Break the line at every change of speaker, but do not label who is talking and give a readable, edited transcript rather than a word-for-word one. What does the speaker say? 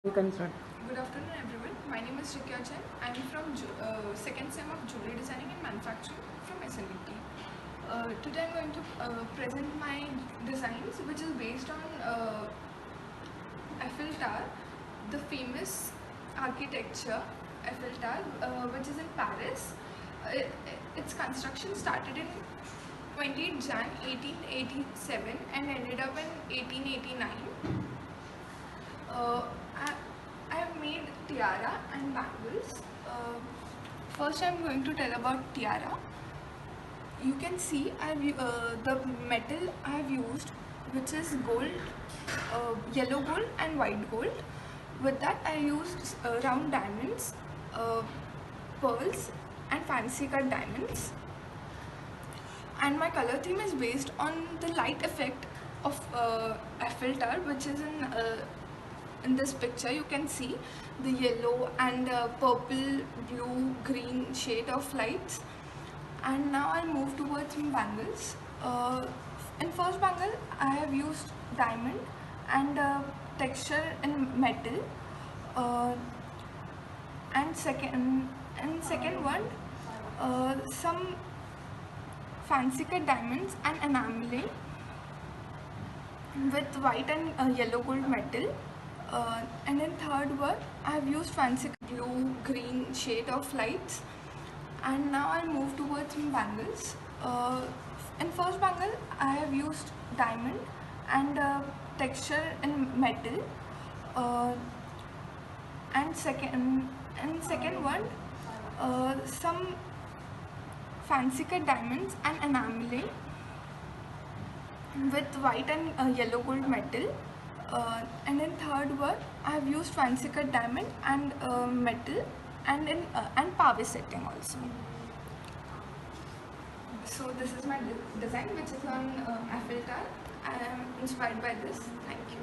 You can start.
Good afternoon, everyone. My name is Jigya Jain. I am from second sem of Jewellery Designing and Manufacturing from SNDT. Today I am going to present my designs, which is based on Eiffel Tower, the famous architecture Eiffel Tower, which is in Paris. Its construction started in 28 Jan 1887 and ended up in 1889. I have made tiara and bangles. First, I am going to tell about tiara. You can see the metal I have used, which is gold, yellow gold and white gold. With that, I used round diamonds, pearls, and fancy cut diamonds. And my color theme is based on the light effect of Eiffel Tower, which is in this picture. You can see the yellow and purple, blue, green shade of lights. And now I'll move towards some bangles. In first bangle, I have used diamond and texture in metal. And second one, some fancy cut diamonds and enameling with white and yellow gold metal. And in third one, I have used fancy blue, green shade of lights. And now I'll move towards some bangles. In first bangle, I have used diamond and texture in metal. And second one, some fancy cut diamonds and enameling with white and yellow gold metal. And in third one, I have used fancy cut diamond and metal and pave setting also. So this is my design, which is on Eiffel Tower. I am inspired by this. Thank you.